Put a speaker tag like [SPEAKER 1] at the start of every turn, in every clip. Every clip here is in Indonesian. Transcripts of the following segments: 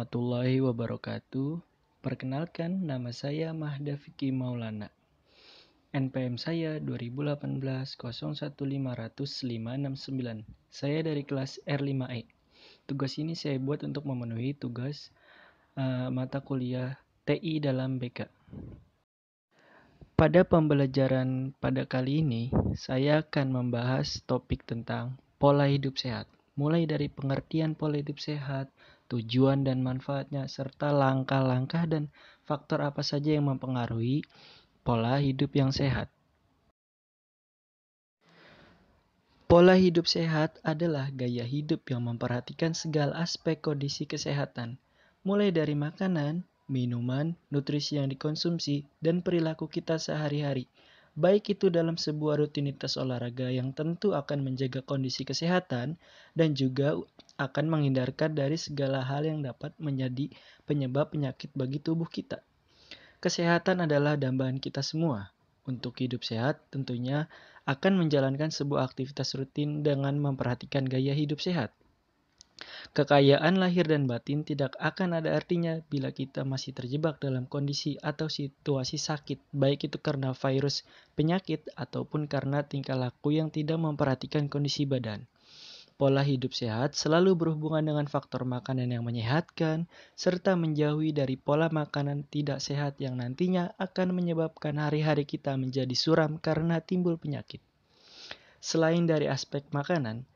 [SPEAKER 1] warahmatullahi wabarakatuh. Perkenalkan, nama saya Mahda Fikri Maulana. NPM saya 2018 01500569. Saya dari kelas R5E. Tugas ini saya buat untuk memenuhi tugas mata kuliah TI dalam BK. Pada pembelajaran pada kali ini, saya akan membahas topik tentang pola hidup sehat. Mulai dari pengertian pola hidup sehat, tujuan dan manfaatnya, serta langkah-langkah dan faktor apa saja yang mempengaruhi pola hidup yang sehat. Pola hidup sehat adalah gaya hidup yang memperhatikan segala aspek kondisi kesehatan, mulai dari makanan, minuman, nutrisi yang dikonsumsi, dan perilaku kita sehari-hari. Baik itu dalam sebuah rutinitas olahraga yang tentu akan menjaga kondisi kesehatan dan juga akan menghindarkan dari segala hal yang dapat menjadi penyebab penyakit bagi tubuh kita. Kesehatan adalah dambaan kita semua. Untuk hidup sehat, tentunya akan menjalankan sebuah aktivitas rutin dengan memperhatikan gaya hidup sehat. Kekayaan lahir dan batin tidak akan ada artinya bila kita masih terjebak dalam kondisi atau situasi sakit, baik itu karena virus, penyakit, ataupun karena tingkah laku yang tidak memperhatikan kondisi badan. Pola hidup sehat selalu berhubungan dengan faktor makanan yang menyehatkan, serta menjauhi dari pola makanan tidak sehat yang nantinya akan menyebabkan hari-hari kita menjadi suram karena timbul penyakit. Selain dari aspek makanan,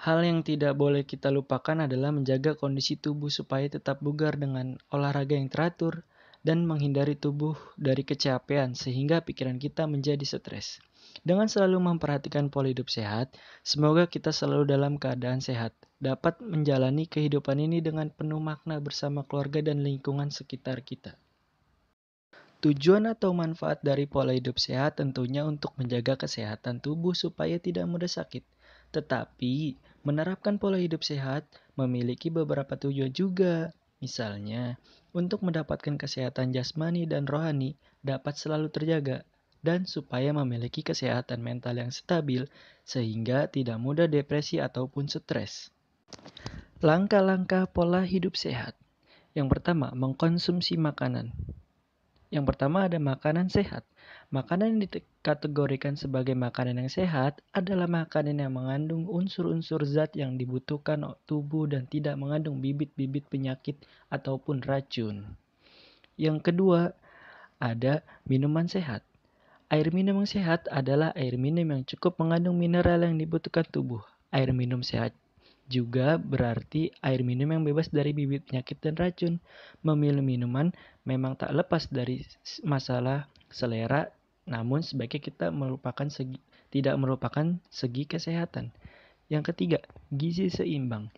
[SPEAKER 1] hal yang tidak boleh kita lupakan adalah menjaga kondisi tubuh supaya tetap bugar dengan olahraga yang teratur dan menghindari tubuh dari kecapean sehingga pikiran kita menjadi stres. Dengan selalu memperhatikan pola hidup sehat, semoga kita selalu dalam keadaan sehat, dapat menjalani kehidupan ini dengan penuh makna bersama keluarga dan lingkungan sekitar kita. Tujuan atau manfaat dari pola hidup sehat tentunya untuk menjaga kesehatan tubuh supaya tidak mudah sakit. Tetapi, menerapkan pola hidup sehat memiliki beberapa tujuan juga. Misalnya, untuk mendapatkan kesehatan jasmani dan rohani dapat selalu terjaga, dan supaya memiliki kesehatan mental yang stabil sehingga tidak mudah depresi ataupun stres. Langkah-langkah pola hidup sehat. Yang pertama, mengkonsumsi makanan. Yang pertama ada makanan sehat. Makanan yang dikategorikan sebagai makanan yang sehat adalah makanan yang mengandung unsur-unsur zat yang dibutuhkan tubuh dan tidak mengandung bibit-bibit penyakit ataupun racun. Yang kedua, ada minuman sehat. Air minum yang sehat adalah air minum yang cukup mengandung mineral yang dibutuhkan tubuh. Air minum sehat juga berarti air minum yang bebas dari bibit penyakit dan racun. Memilih minuman memang tak lepas dari masalah selera, namun sebaiknya kita tidak melupakan segi kesehatan. Yang ketiga, gizi seimbang.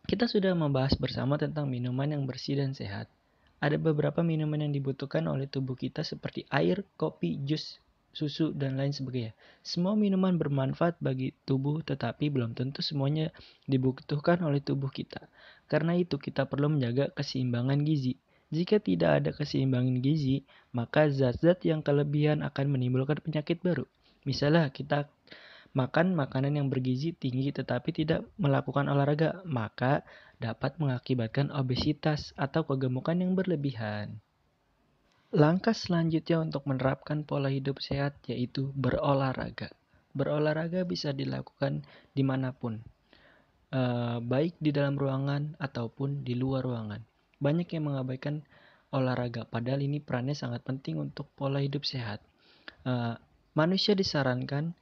[SPEAKER 1] Kita sudah membahas bersama tentang minuman yang bersih dan sehat. Ada beberapa minuman yang dibutuhkan oleh tubuh kita seperti air, kopi, jus, susu, dan lain sebagainya. Semua minuman bermanfaat bagi tubuh tetapi belum tentu semuanya dibutuhkan oleh tubuh kita. Karena itu kita perlu menjaga keseimbangan gizi. Jika tidak ada keseimbangan gizi, maka zat-zat yang kelebihan akan menimbulkan penyakit baru. Misalnya kita makan makanan yang bergizi tinggi tetapi tidak melakukan olahraga, maka dapat mengakibatkan obesitas atau kegemukan yang berlebihan. Langkah selanjutnya untuk menerapkan pola hidup sehat yaitu berolahraga. Berolahraga bisa dilakukan dimanapun, baik di dalam ruangan ataupun di luar ruangan. Banyak yang mengabaikan olahraga, padahal ini perannya sangat penting untuk pola hidup sehat. Manusia disarankan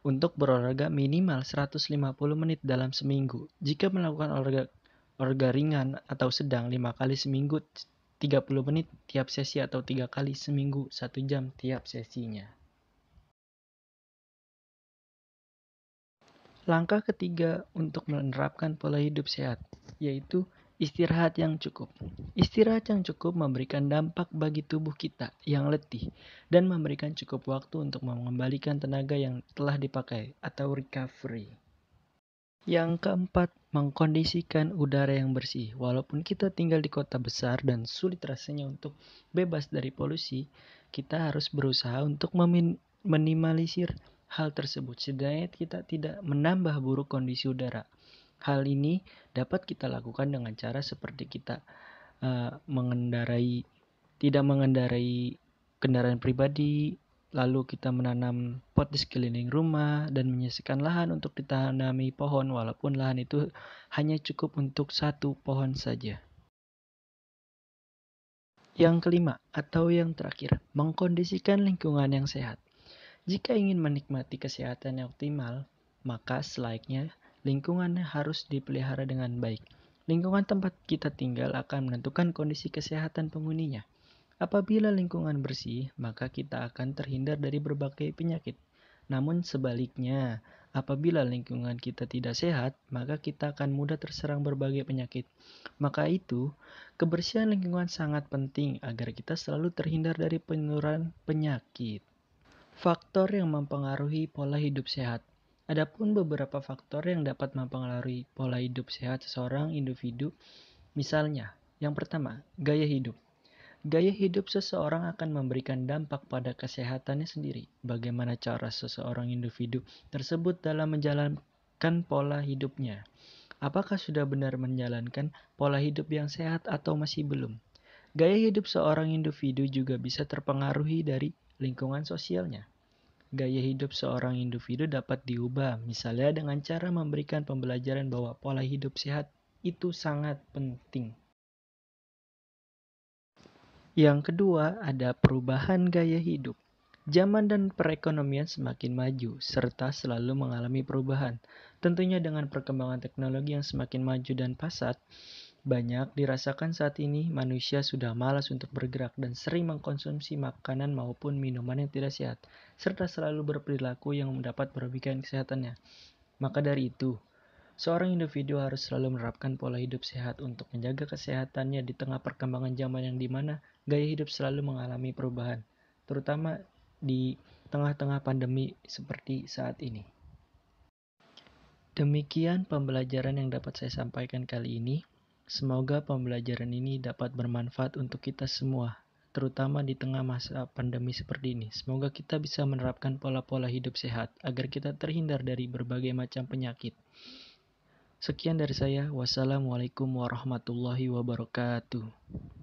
[SPEAKER 1] untuk berolahraga minimal 150 menit dalam seminggu. Jika melakukan olahraga ringan atau sedang 5 kali seminggu 30 menit tiap sesi atau 3 kali seminggu 1 jam tiap sesinya. Langkah ketiga untuk menerapkan pola hidup sehat yaitu istirahat yang cukup. Istirahat yang cukup memberikan dampak bagi tubuh kita yang letih dan memberikan cukup waktu untuk mengembalikan tenaga yang telah dipakai atau recovery. Yang keempat, mengkondisikan udara yang bersih. Walaupun kita tinggal di kota besar dan sulit rasanya untuk bebas dari polusi, kita harus berusaha untuk meminimalisir hal tersebut setidaknya kita tidak menambah buruk kondisi udara. Hal ini dapat kita lakukan dengan cara seperti kita tidak mengendarai kendaraan pribadi, lalu kita menanam pot di sekeliling rumah dan menyisihkan lahan untuk ditanami pohon walaupun lahan itu hanya cukup untuk satu pohon saja. Yang kelima atau yang terakhir, mengkondisikan lingkungan yang sehat. Jika ingin menikmati kesehatan yang optimal, maka selayaknya lingkungan harus dipelihara dengan baik. Lingkungan tempat kita tinggal akan menentukan kondisi kesehatan penghuninya. Apabila lingkungan bersih, maka kita akan terhindar dari berbagai penyakit. Namun sebaliknya, apabila lingkungan kita tidak sehat, maka kita akan mudah terserang berbagai penyakit. Maka itu, kebersihan lingkungan sangat penting agar kita selalu terhindar dari penularan penyakit. Faktor yang mempengaruhi pola hidup sehat. Adapun beberapa faktor yang dapat mempengaruhi pola hidup sehat seseorang individu, misalnya, yang pertama, gaya hidup. Gaya hidup seseorang akan memberikan dampak pada kesehatannya sendiri. Bagaimana cara seseorang individu tersebut dalam menjalankan pola hidupnya? Apakah sudah benar menjalankan pola hidup yang sehat atau masih belum? Gaya hidup seorang individu juga bisa terpengaruhi dari lingkungan sosialnya. Gaya hidup seorang individu dapat diubah, misalnya dengan cara memberikan pembelajaran bahwa pola hidup sehat itu sangat penting. Yang kedua, ada perubahan gaya hidup. Zaman dan perekonomian semakin maju, serta selalu mengalami perubahan. Tentunya dengan perkembangan teknologi yang semakin maju dan pesat, banyak dirasakan saat ini manusia sudah malas untuk bergerak dan sering mengkonsumsi makanan maupun minuman yang tidak sehat, serta selalu berperilaku yang dapat merugikan kesehatannya. Maka dari itu, seorang individu harus selalu menerapkan pola hidup sehat untuk menjaga kesehatannya di tengah perkembangan zaman yang dimana gaya hidup selalu mengalami perubahan, terutama di tengah-tengah pandemi seperti saat ini. Demikian pembelajaran yang dapat saya sampaikan kali ini. Semoga pembelajaran ini dapat bermanfaat untuk kita semua, terutama di tengah masa pandemi seperti ini. Semoga kita bisa menerapkan pola-pola hidup sehat agar kita terhindar dari berbagai macam penyakit. Sekian dari saya. Wassalamualaikum warahmatullahi wabarakatuh.